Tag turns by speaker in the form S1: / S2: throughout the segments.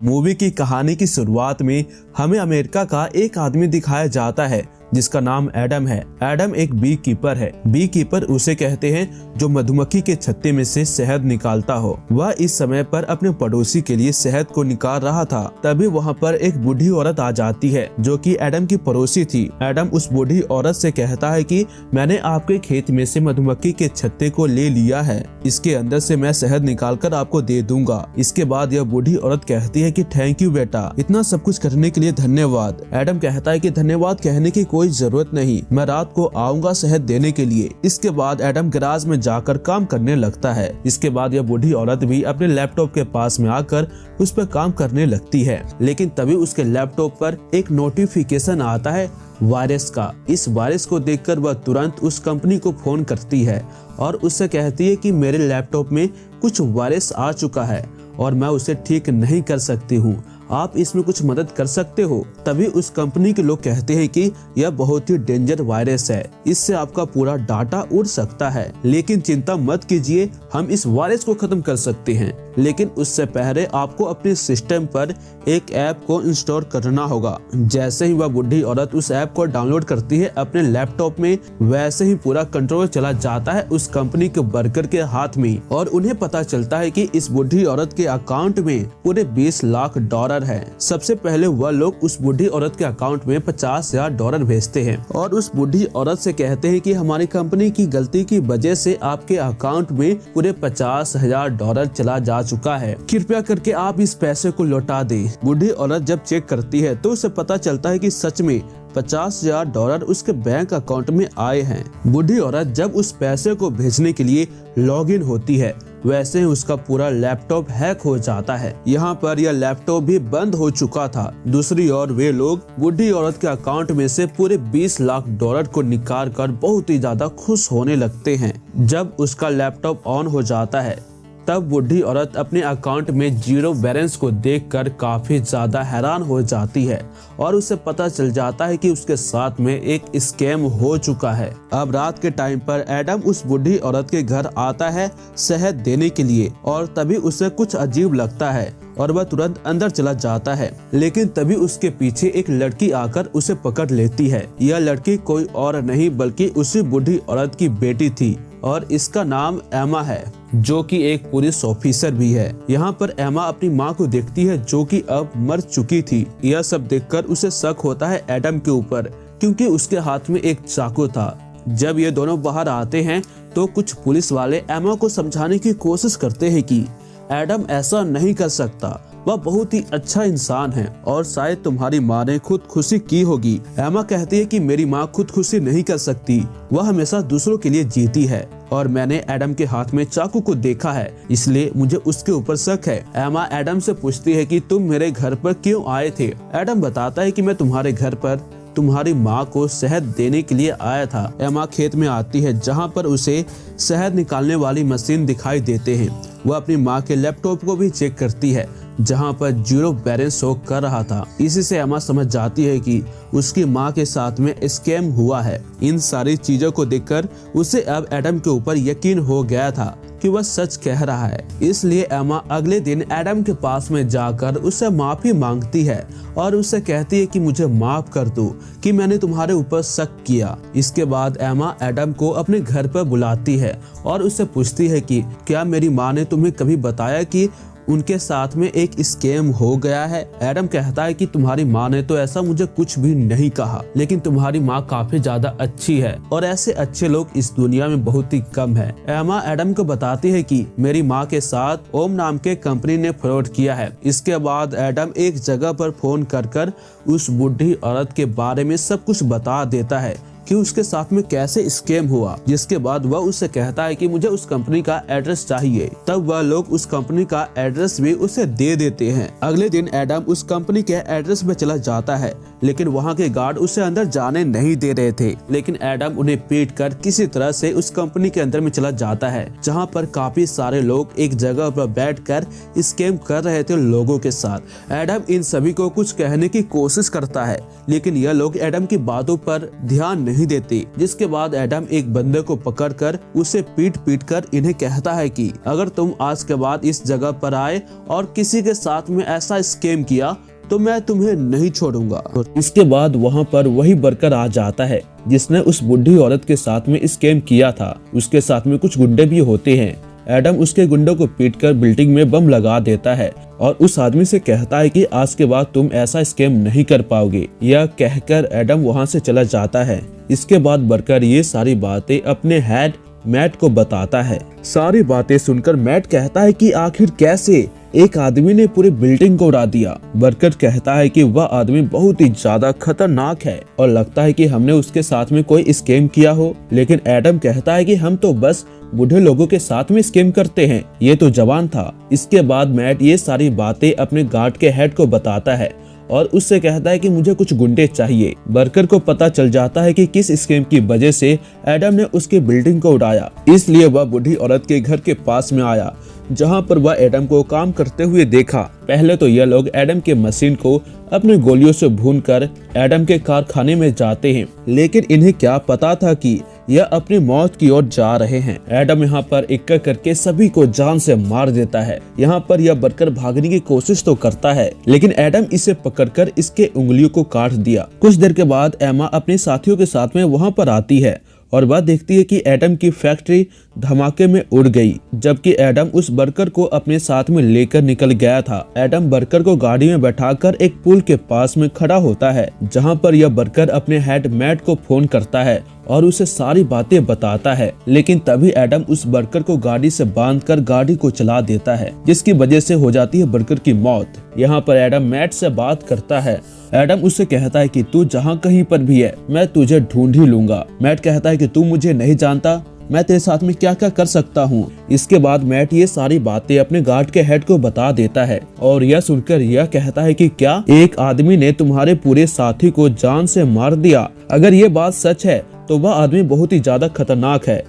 S1: Movie की कहानी की शुरुआत में हमें अमेरिका का एक आदमी दिखाया जाता है जिसका नाम एडम है। एडम एक बी कीपर है। बी कीपर उसे कहते हैं जो मधुमक्खी के छत्ते में से शहद निकालता हो। वह इस समय पर अपने पड़ोसी के लिए शहद को निकाल रहा था। तभी वहाँ पर एक बूढ़ी औरत आ जाती है जो कि एडम की पड़ोसी थी। एडम उस बूढ़ी औरत से कहता है कि मैंने आपके खेत में से मधुमक्खी के छत्ते को ले लिया है, इसके अंदर से मैं शहद निकाल कर आपको दे दूंगा। इसके बाद यह बूढ़ी औरत कहती है कि थैंक यू बेटा, इतना सब कुछ करने के लिए धन्यवाद। एडम कहता है कि धन्यवाद कहने की कोई जरूरत नहीं, मैं रात को आऊंगा शहद देने के लिए। इसके बाद एडम गैराज में जाकर काम करने लगता है। इसके बाद यह बूढ़ी औरत भी अपने लैपटॉप के पास में आकर उस पर काम करने लगती है। लेकिन तभी उसके लैपटॉप पर एक नोटिफिकेशन आता है वायरस का। इस वायरस को देखकर वह तुरंत उस कंपनी को फोन करती है और उससे कहती है कि मेरे लैपटॉप में कुछ वायरस आ चुका है और मैं उसे ठीक नहीं कर सकती हूँ, आप इसमें कुछ मदद कर सकते हो। तभी उस कंपनी के लोग कहते हैं कि यह बहुत ही डेंजर वायरस है, इससे आपका पूरा डाटा उड़ सकता है, लेकिन चिंता मत कीजिए, हम इस वायरस को खत्म कर सकते हैं। लेकिन उससे पहले आपको अपने सिस्टम पर एक ऐप को इंस्टॉल करना होगा। जैसे ही वह बूढ़ी औरत उस ऐप को डाउनलोड करती है अपने लैपटॉप में, वैसे ही पूरा कंट्रोल चला जाता है उस कंपनी के वर्कर के हाथ में और उन्हें पता चलता है कि इस बूढ़ी औरत के अकाउंट में पूरे 20 लाख डॉलर है। सबसे पहले वह लोग उस बूढ़ी औरत के अकाउंट में 50,000 डॉलर भेजते हैं और उस बूढ़ी औरत से कहते हैं कि हमारी कंपनी की गलती की वजह से आपके अकाउंट में पूरे 50,000 डॉलर चला जा चुका है, कृपया करके आप इस पैसे को लौटा दें। बूढ़ी औरत जब चेक करती है तो उसे पता चलता है कि सच में 50,000 डॉलर उसके बैंक अकाउंट में आए हैं। बूढ़ी औरत जब उस पैसे को भेजने के लिए लॉगिन होती है, वैसे ही उसका पूरा लैपटॉप हैक हो जाता है। यहाँ पर यह लैपटॉप भी बंद हो चुका था। दूसरी ओर वे लोग बूढ़ी औरत के अकाउंट में से पूरे 20 लाख डॉलर को निकाल कर बहुत ही ज्यादा खुश होने लगते हैं। जब उसका लैपटॉप ऑन हो जाता है तब बूढ़ी औरत अपने अकाउंट में जीरो बैलेंस को देखकर काफी ज्यादा हैरान हो जाती है और उसे पता चल जाता है कि उसके साथ में एक स्कैम हो चुका है। अब रात के टाइम पर एडम उस बूढ़ी औरत के घर आता है शहद देने के लिए और तभी उसे कुछ अजीब लगता है और वह तुरंत अंदर चला जाता है। लेकिन तभी उसके पीछे एक लड़की आकर उसे पकड़ लेती है। यह लड़की कोई और नहीं बल्कि उसी बूढ़ी औरत की बेटी थी और इसका नाम एमा है जो कि एक पुलिस ऑफिसर भी है। यहाँ पर एमा अपनी माँ को देखती है जो कि अब मर चुकी थी। यह सब देखकर उसे शक होता है एडम के ऊपर क्योंकि उसके हाथ में एक चाकू था। जब ये दोनों बाहर आते हैं तो कुछ पुलिस वाले एमा को समझाने की कोशिश करते हैं कि एडम ऐसा नहीं कर सकता, वह बहुत ही अच्छा इंसान है और शायद तुम्हारी माँ ने खुदकुशी की होगी। एमा कहती है कि मेरी माँ खुदकुशी नहीं कर सकती, वह हमेशा दूसरों के लिए जीती है और मैंने एडम के हाथ में चाकू को देखा है, इसलिए मुझे उसके ऊपर शक है। एमा एडम से पूछती है कि तुम मेरे घर पर क्यों आए थे। एडम बताता है कि मैं तुम्हारे घर पर तुम्हारी माँ को शहद देने के लिए आया था। एमा खेत में आती है जहाँ पर उसे शहद निकालने वाली मशीन दिखाई देते हैं। वह अपनी माँ के लैपटॉप को भी चेक करती है जहाँ पर जीरो बैलेंस शो कर रहा था। इसी से एमा समझ जाती है कि उसकी माँ के साथ में स्कैम हुआ है। इन सारी चीजों को देखकर उसे अब एडम के ऊपर यकीन हो गया था कि वह सच कह रहा है। इसलिए एमा अगले दिन एडम के पास में जाकर उससे माफी मांगती है और उससे कहती है कि मुझे माफ कर दो कि मैंने तुम्हारे ऊपर शक किया। इसके बाद एमा एडम को अपने घर पर बुलाती है और उससे पूछती है कि क्या मेरी माँ ने तुम्हें कभी बताया कि उनके साथ में एक स्कैम हो गया है। एडम कहता है कि तुम्हारी माँ ने तो ऐसा मुझे कुछ भी नहीं कहा, लेकिन तुम्हारी माँ काफी ज्यादा अच्छी है और ऐसे अच्छे लोग इस दुनिया में बहुत ही कम है। एमा एडम को बताती है कि मेरी माँ के साथ ओम नाम के कंपनी ने फ्रॉड किया है। इसके बाद एडम एक जगह पर फोन कर उस बूढ़ी औरत के बारे में सब कुछ बता देता है कि उसके साथ में कैसे स्कैम हुआ। जिसके बाद वह उससे कहता है कि मुझे उस कंपनी का एड्रेस चाहिए। तब वह लोग उस कंपनी का एड्रेस भी उसे दे देते हैं। अगले दिन एडम उस कंपनी के एड्रेस में चला जाता है लेकिन वहाँ के गार्ड उसे अंदर जाने नहीं दे रहे थे। लेकिन एडम उन्हें पीट कर किसी तरह से उस कंपनी के अंदर में चला जाता है, जहाँ पर काफी सारे लोग एक जगह पर बैठकर स्कैम कर रहे थे लोगों के साथ। एडम इन सभी को कुछ कहने की कोशिश करता है, लेकिन यह लोग एडम की बातों पर ध्यान नहीं देते। जिसके बाद एडम एक बंदे को पकड़कर उसे पीट कर इन्हें कहता है कि अगर तुम आज के बाद इस जगह पर आए और किसी के साथ में ऐसा स्कैम किया तो मैं तुम्हें नहीं छोड़ूंगा। इसके बाद वहाँ पर वही वर्कर आ जाता है जिसने उस बुढ़ी औरत के साथ में स्कैम किया था। उसके साथ में कुछ गुंडे भी होते हैं। एडम उसके गुंडों को पीटकर बिल्डिंग में बम लगा देता है और उस आदमी से कहता है कि आज के बाद तुम ऐसा स्कैम नहीं कर पाओगे। यह कहकर एडम वहाँ से चला जाता है। इसके बाद वर्कर ये सारी बातें अपने हेड मैट को बताता है। सारी बातें सुनकर मैट कहता है कि आखिर कैसे एक आदमी ने पूरी बिल्डिंग को उड़ा दिया। वर्कर कहता है कि वह आदमी बहुत ही ज्यादा खतरनाक है और लगता है कि हमने उसके साथ में कोई स्कैम किया हो। लेकिन एडम कहता है कि हम तो बस बूढ़े लोगों के साथ में स्कैम करते हैं, ये तो जवान था। इसके बाद मैट ये सारी बातें अपने गार्ड के हेड को बताता है और उससे कहता है कि मुझे कुछ गुंडे चाहिए। वर्कर को पता चल जाता है कि किस स्कैम की वजह से एडम ने उसकी बिल्डिंग को उड़ाया, इसलिए वह बूढ़ी औरत के घर के पास में आया, जहां पर वह एडम को काम करते हुए देखा। पहले तो यह लोग एडम के मशीन को अपने गोलियों से भूनकर एडम के कारखाने में जाते हैं, लेकिन इन्हें क्या पता था कि यह अपनी मौत की ओर जा रहे हैं। एडम यहाँ पर एक करके सभी को जान से मार देता है। यहाँ पर यह वर्कर भागने की कोशिश तो करता है, लेकिन एडम इसे पकड़कर इसके उंगलियों को काट दिया। कुछ देर के बाद एमा अपने साथियों के साथ में वहाँ पर आती है और वह देखती है कि एडम की फैक्ट्री धमाके में उड़ गई, जबकि एडम उस वर्कर को अपने साथ में लेकर निकल गया था। एडम वर्कर को गाड़ी में बैठाकर एक पुल के पास में खड़ा होता है, जहां पर यह वर्कर अपने हेड मैट को फोन करता है और उसे सारी बातें बताता है। लेकिन तभी एडम उस वर्कर को गाड़ी से बांधकर गाड़ी को चला देता है, जिसकी वजह से हो जाती है वर्कर की मौत। यहाँ पर एडम मैट से बात करता है। एडम उससे कहता है कि तू जहाँ कहीं पर भी है मैं तुझे ढूंढ ही लूंगा। मैट कहता है कि तू मुझे नहीं जानता, मैं तेरे साथ में क्या क्या कर सकता हूँ। इसके बाद मैट ये सारी बातें अपने गार्ड के हेड को बता देता है और यह सुनकर यह कहता है कि क्या एक आदमी ने तुम्हारे पूरे साथी को जान से मार दिया? अगर ये बात सच है तो वह आदमी बहुत ही ज्यादा खतरनाक है।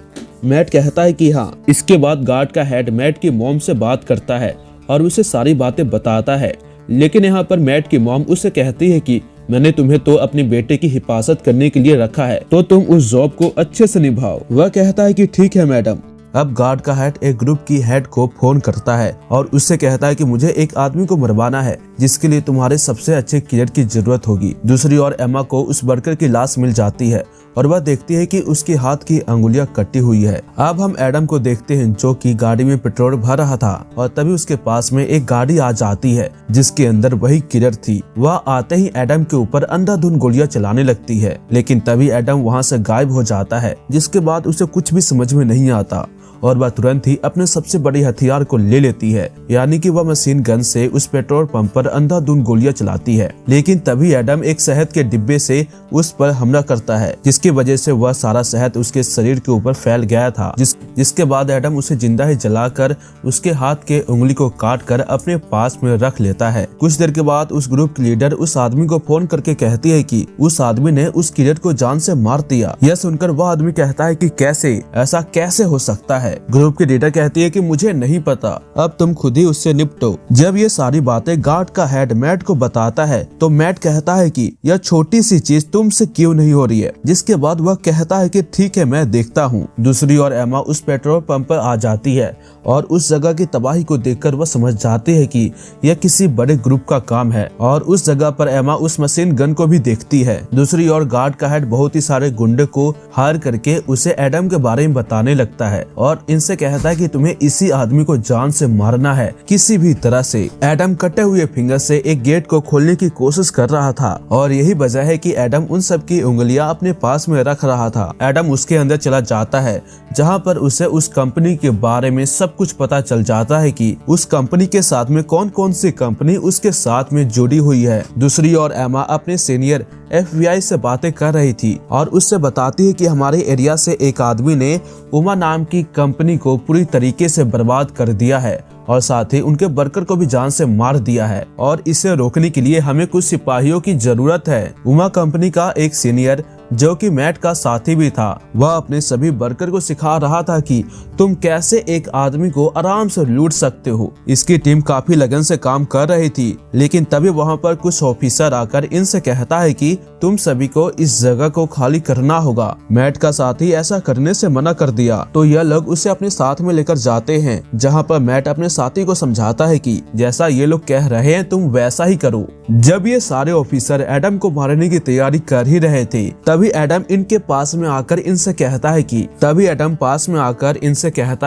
S1: मैट कहता है कि हाँ। इसके बाद गार्ड का हेड मैट की मॉम से बात करता है और उसे सारी बातें बताता है, लेकिन यहाँ पर मैट की मॉम उससे कहती है कि मैंने तुम्हें तो अपने बेटे की हिफाजत करने के लिए रखा है, तो तुम उस जॉब को अच्छे से निभाओ। वह कहता है कि ठीक है मैडम। अब गार्ड का हेड एक ग्रुप की हेड को फोन करता है और उससे कहता है कि मुझे एक आदमी को मरवाना है, जिसके लिए तुम्हारे सबसे अच्छे किलर की जरूरत होगी। दूसरी ओर एमा को उस वर्कर की लाश मिल जाती है और वह देखती है कि उसके हाथ की अंगुलियां कटी हुई है। अब हम एडम को देखते हैं, जो कि गाड़ी में पेट्रोल भर रहा था और तभी उसके पास में एक गाड़ी आ जाती है जिसके अंदर वही किलर थी। वह आते ही एडम के ऊपर अंधाधुंध गोलियां चलाने लगती है, लेकिन तभी एडम वहां से गायब हो जाता है। जिसके बाद उसे कुछ भी समझ में नहीं आता और वह तुरंत ही अपने सबसे बड़ी हथियार को ले लेती है, यानी कि वह मशीन गन से उस पेट्रोल पंप पर अंधाधुंध गोलियां चलाती है। लेकिन तभी एडम एक शहद के डिब्बे से उस पर हमला करता है, जिसकी वजह से वह सारा शहद उसके शरीर के ऊपर फैल गया था। जिसके बाद एडम उसे जिंदा ही जलाकर उसके हाथ के उंगली को काट कर अपने पास में रख लेता है। कुछ देर के बाद उस ग्रुप की लीडर उस आदमी को फोन करके कहती है कि उस आदमी ने उस किलर को जान से मार दिया। यह सुनकर वह आदमी कहता है कि कैसे, ऐसा कैसे हो सकता है? ग्रुप की लीडर कहती है कि मुझे नहीं पता, अब तुम खुद ही उससे निपटो। जब ये सारी बातें गार्ड का हेड मैट को बताता है तो मैट कहता है कि यह छोटी सी चीज तुमसे क्यों नहीं हो रही है। जिसके बाद वह कहता है कि ठीक है, मैं देखता हूँ। दूसरी ओर एमा उस पेट्रोल पंप पर आ जाती है और उस जगह की तबाही को देखकर वह समझ जाती है कि यह किसी बड़े ग्रुप का काम है और उस जगह पर एमा उस मशीन गन को भी देखती है। दूसरी ओर गार्ड का हेड बहुत ही सारे गुंडे को हायर करके उसे एडम के बारे में बताने लगता है और इनसे कहता है कि तुम्हें इसी आदमी को जान से मारना है किसी भी तरह से। एडम कटे हुए फिंगर से एक गेट को खोलने की कोशिश कर रहा था और यही वजह है कि एडम उन सब की उंगलियां अपने पास में रख रहा था। एडम उसके अंदर चला जाता है, जहां पर उसे उस कंपनी के बारे में सब कुछ पता चल जाता है कि उस कंपनी के साथ में कौन कौन सी कंपनी उसके साथ में जुड़ी हुई है। दूसरी ओर एमा अपने सीनियर FBI से बातें कर रही थी और उससे बताती है कि हमारे एरिया से एक आदमी ने उमा नाम की कंपनी को पूरी तरीके से बर्बाद कर दिया है और साथ ही उनके वर्कर को भी जान से मार दिया है और इसे रोकने के लिए हमें कुछ सिपाहियों की जरूरत है। उमा कंपनी का एक सीनियर जो कि मैट का साथी भी था, वह अपने सभी वर्कर को सिखा रहा था कि तुम कैसे एक आदमी को आराम से लूट सकते हो। इसकी टीम काफी लगन से काम कर रही थी, लेकिन तभी वहां पर कुछ ऑफिसर आकर इनसे कहता है कि तुम सभी को इस जगह को खाली करना होगा। मैट का साथी ऐसा करने से मना कर दिया तो यह लोग उसे अपने साथ में लेकर जाते हैं, जहाँ पर मैट अपने साथी को समझाता है कि जैसा ये लोग कह रहे हैं तुम वैसा ही करो। जब ये सारे ऑफिसर एडम को मारने की तैयारी कर ही रहे थे, तभी एडम इनके पास में आकर इनसे कहता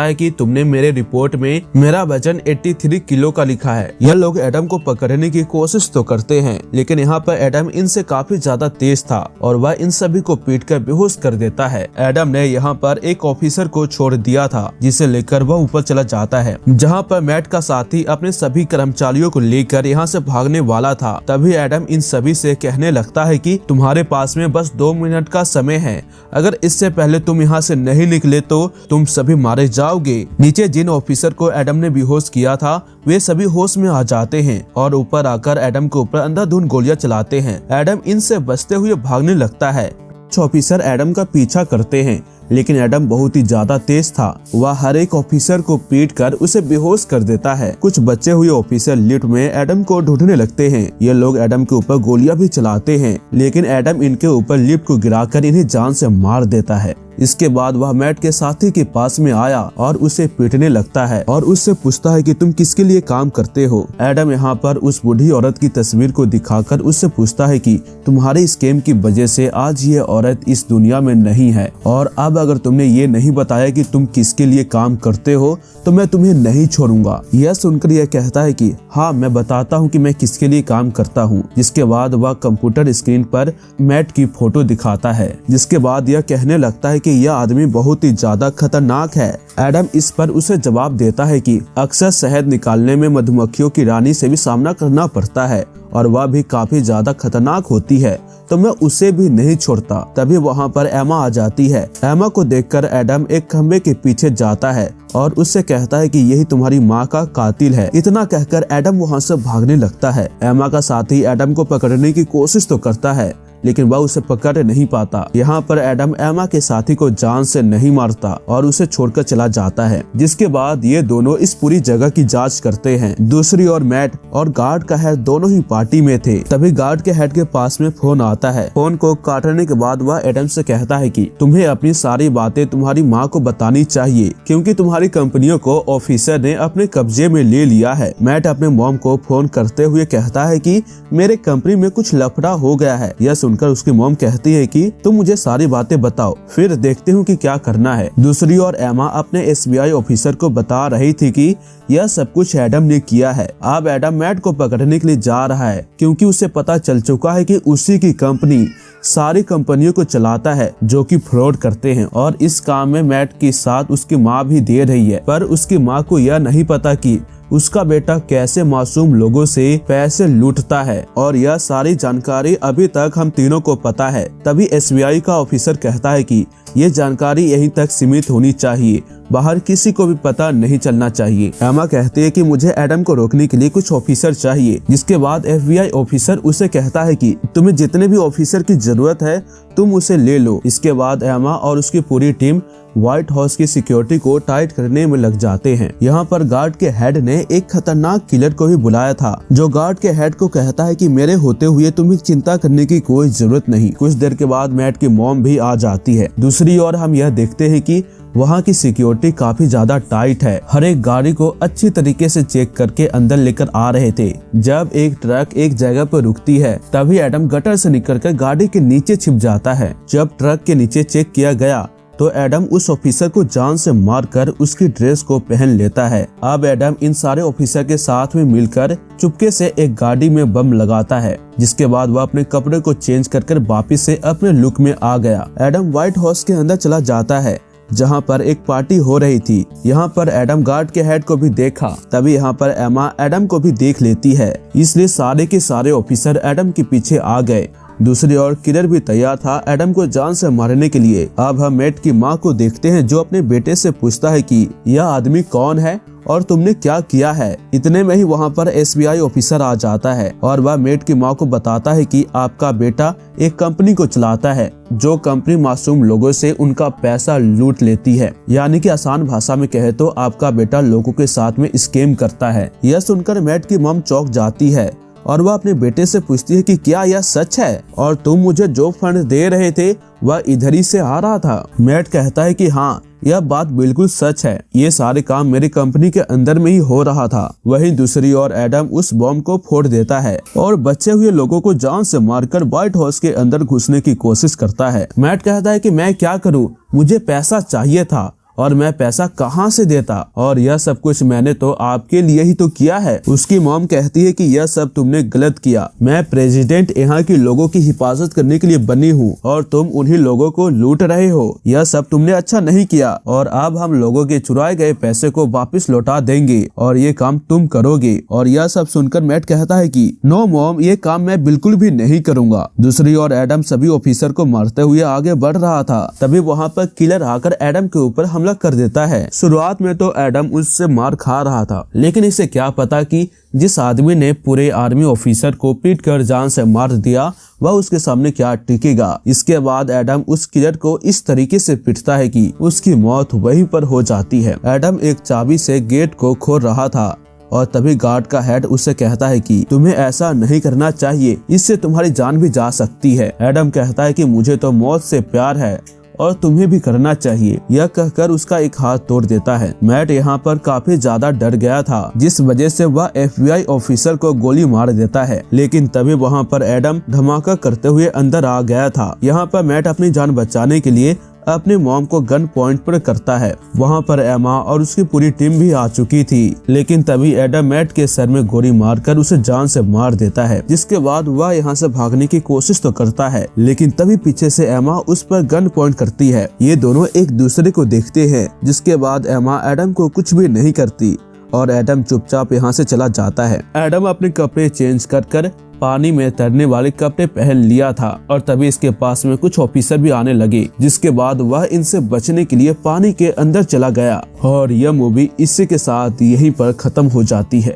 S1: है कि तुमने मेरे रिपोर्ट में मेरा वजन 83 किलो का लिखा है। यह लोग एडम को पकड़ने की कोशिश तो करते हैं, लेकिन यहाँ पर एडम इनसे काफी ज्यादा तेज था और वह इन सभी को पीटकर बेहोश कर देता है। एडम ने यहाँ पर एक ऑफिसर को छोड़ दिया था, जिसे लेकर वह ऊपर चला जाता है, जहाँ पर मैट का साथी अपने सभी कर्मचारियों को लेकर यहाँ से भागने वाला था। तभी एडम इन सभी से कहने लगता है कि तुम्हारे पास में बस 2 मिनट का समय है, अगर इससे पहले तुम यहाँ से नहीं निकले तो तुम सभी मारे जाओगे। नीचे जिन ऑफिसर को एडम ने बेहोश किया था वे सभी होश में आ जाते हैं और ऊपर आकर एडम के ऊपर अंधाधुंध गोलियां चलाते हैं। एडम इनसे बचते हुए भागने लगता है। कुछ ऑफिसर एडम का पीछा करते हैं, लेकिन एडम बहुत ही ज्यादा तेज था। वह हर एक ऑफिसर को पीट कर उसे बेहोश कर देता है। कुछ बचे हुए ऑफिसर लिफ्ट में एडम को ढूंढने लगते हैं। ये लोग एडम के ऊपर गोलियां भी चलाते हैं, लेकिन एडम इनके ऊपर लिफ्ट को गिराकर इन्हें जान से मार देता है। इसके बाद वह मैट के साथी के पास में आया और उसे पीटने लगता है और उससे पूछता है कि तुम किसके लिए काम करते हो। एडम यहाँ पर उस बूढ़ी औरत की तस्वीर को दिखाकर उससे पूछता है कि तुम्हारे स्कैम की वजह से आज ये औरत इस दुनिया में नहीं है और अब अगर तुमने ये नहीं बताया कि तुम किसके लिए काम करते हो तो मैं तुम्हें नहीं छोड़ूंगा। यह सुनकर यह कहता है कि हाँ मैं बताता हूँ कि मैं किसके लिए काम करता हूँ। जिसके बाद वह कंप्यूटर स्क्रीन पर मैट की फोटो दिखाता है, जिसके बाद यह कहने लगता है कि यह आदमी बहुत ही ज्यादा खतरनाक है। एडम इस पर उसे जवाब देता है कि अक्सर शहद निकालने में मधुमक्खियों की रानी से भी सामना करना पड़ता है और वह भी काफी ज्यादा खतरनाक होती है, तो मैं उसे भी नहीं छोड़ता। तभी वहाँ पर एमा आ जाती है। एमा को देखकर एडम एक खंबे के पीछे जाता है और उससे कहता है कि यही तुम्हारी माँ का कातिल है। इतना कहकर एडम वहाँ से भागने लगता है। एमा का साथी एडम को पकड़ने की कोशिश तो करता है, लेकिन वह उसे पकड़ नहीं पाता। यहाँ पर एडम एमा के साथी को जान से नहीं मारता और उसे छोड़कर चला जाता है। जिसके बाद ये दोनों इस पूरी जगह की जांच करते हैं। दूसरी ओर मैट और गार्ड का हेड दोनों ही पार्टी में थे। तभी गार्ड के हेड के पास में फोन आता है। फोन को काटने के बाद वह एडम से कहता है कि तुम्हें अपनी सारी बातें तुम्हारी माँ को बतानी चाहिए, क्योंकि तुम्हारी कंपनियों को ऑफिसर ने अपने कब्जे में ले लिया है। मैट अपने मॉम को फोन करते हुए कहता है कि मेरे कंपनी में कुछ लफड़ा हो गया है। यह सुनकर उसकी मॉम कहती है कि तुम मुझे सारी बातें बताओ, फिर देखते हूँ कि क्या करना है। दूसरी ओर एमा अपने SBI ऑफिसर को बता रही थी कि यह सब कुछ एडम ने किया है। अब एडम मैट को पकड़ने के लिए जा रहा है, क्योंकि उसे पता चल चुका है कि उसी की कंपनी सारी कंपनियों को चलाता है जो कि फ्रॉड करते हैं और इस काम में मैट के साथ उसकी माँ भी दे रही है। पर उसकी माँ को यह नहीं पता कि उसका बेटा कैसे मासूम लोगों से पैसे लूटता है और यह सारी जानकारी अभी तक हम तीनों को पता है। तभी SBI का ऑफिसर कहता है कि ये जानकारी यहीं तक सीमित होनी चाहिए, बाहर किसी को भी पता नहीं चलना चाहिए। एमा कहती है कि मुझे एडम को रोकने के लिए कुछ ऑफिसर चाहिए। जिसके बाद FBI ऑफिसर उसे कहता है कि तुम्हें जितने भी ऑफिसर की जरूरत है तुम उसे ले लो। इसके बाद एमा और उसकी पूरी टीम व्हाइट हाउस की सिक्योरिटी को टाइट करने में लग जाते हैं। यहाँ पर गार्ड के हेड ने एक खतरनाक किलर को भी बुलाया था, जो गार्ड के हेड को कहता है कि मेरे होते हुए तुम्हें चिंता करने की कोई जरूरत नहीं। कुछ देर के बाद मैट की मॉम भी आ जाती है। दूसरी ओर हम यह देखते हैं कि वहाँ की सिक्योरिटी काफी ज्यादा टाइट है। हर एक गाड़ी को अच्छी तरीके से चेक करके अंदर लेकर आ रहे थे। जब एक ट्रक एक जगह पर रुकती है, तभी एडम गटर से निकलकर गाड़ी के नीचे छिप जाता है। जब ट्रक के नीचे चेक किया गया तो एडम उस ऑफिसर को जान से मारकर उसकी ड्रेस को पहन लेता है। अब एडम इन सारे ऑफिसर के साथ में मिलकर चुपके से एक गाड़ी में बम लगाता है। जिसके बाद वह अपने कपड़े को चेंज कर वापिस से अपने लुक में आ गया। एडम व्हाइट हाउस के अंदर चला जाता है, जहाँ पर एक पार्टी हो रही थी। यहाँ पर एडम गार्ड के हेड को भी देखा। तभी यहाँ पर एमा एडम को भी देख लेती है, इसलिए सारे के सारे ऑफिसर एडम के पीछे आ गए। दूसरी ओर किलर भी तैयार था एडम को जान से मारने के लिए। अब हम मैट की माँ को देखते हैं जो अपने बेटे से पूछता है कि यह आदमी कौन है और तुमने क्या किया है। इतने में ही वहाँ पर एसबीआई ऑफिसर आ जाता है और वह मैट की माँ को बताता है कि आपका बेटा एक कंपनी को चलाता है जो कंपनी मासूम लोगों से उनका पैसा लूट लेती है। यानी कि आसान भाषा में कहे तो आपका बेटा लोगों के साथ में स्कैम करता है। यह सुनकर मैट की मॉम चौंक जाती है और वह अपने बेटे से पूछती है कि क्या यह सच है और तुम मुझे जो फंड दे रहे थे वह इधर ही से आ रहा था। मैट कहता है कि हाँ, यह बात बिल्कुल सच है, ये सारे काम मेरी कंपनी के अंदर में ही हो रहा था। वहीं दूसरी ओर एडम उस बॉम्ब को फोड़ देता है और बचे हुए लोगों को जान से मारकर व्हाइट हाउस के अंदर घुसने की कोशिश करता है। मैट कहता है कि मैं क्या करूं, मुझे पैसा चाहिए था और मैं पैसा कहां से देता, और यह सब कुछ मैंने तो आपके लिए ही तो किया है। उसकी मॉम कहती है कि यह सब तुमने गलत किया, मैं प्रेसिडेंट यहाँ के लोगों की हिफाजत करने के लिए बनी हूँ और तुम उन्हीं लोगों को लूट रहे हो। यह सब तुमने अच्छा नहीं किया और अब हम लोगों के चुराए गए पैसे को वापस लौटा देंगे और ये काम तुम करोगे। और यह सब सुनकर मैट कहता है कि नो मॉम, ये काम मैं बिल्कुल भी नहीं करूंगा। दूसरी ओर एडम सभी ऑफिसर को मारते हुए आगे बढ़ रहा था। तभी वहाँ पर किलर आकर एडम के ऊपर हमला कर देता है। शुरुआत में तो एडम उससे मार खा रहा था, लेकिन इसे क्या पता कि जिस आदमी ने पूरे आर्मी ऑफिसर को पीट कर जान से मार दिया वह उसके सामने क्या टिकेगा। इसके बाद एडम उस किलर को इस तरीके से पीटता है कि उसकी मौत वहीं पर हो जाती है। एडम एक चाबी से गेट को खोल रहा था और तभी गार्ड का हेड उससे कहता है कि तुम्हें ऐसा नहीं करना चाहिए, इससे तुम्हारी जान भी जा सकती है। एडम कहता है कि मुझे तो मौत से प्यार है और तुम्हें भी करना चाहिए। यह कहकर उसका एक हाथ तोड़ देता है। मैट यहाँ पर काफी ज्यादा डर गया था, जिस वजह से वह एफबीआई ऑफिसर को गोली मार देता है। लेकिन तभी वहाँ पर एडम धमाका करते हुए अंदर आ गया था। यहाँ पर मैट अपनी जान बचाने के लिए अपने मॉम को गन पॉइंट पर करता है। वहाँ पर एमा और उसकी पूरी टीम भी आ चुकी थी, लेकिन तभी एडम मैट के सर में गोली मारकर उसे जान से मार देता है। जिसके बाद वह यहाँ से भागने की कोशिश तो करता है, लेकिन तभी पीछे से एमा उस पर गन पॉइंट करती है। ये दोनों एक दूसरे को देखते हैं, जिसके बाद एमा एडम को कुछ भी नहीं करती और एडम चुपचाप यहाँ से चला जाता है। एडम अपने कपड़े चेंज कर पानी में तैरने वाले कपड़े पहन लिया था और तभी इसके पास में कुछ ऑफिसर भी आने लगे, जिसके बाद वह इनसे बचने के लिए पानी के अंदर चला गया। और यह मूवी इसी के साथ यहीं पर खत्म हो जाती है।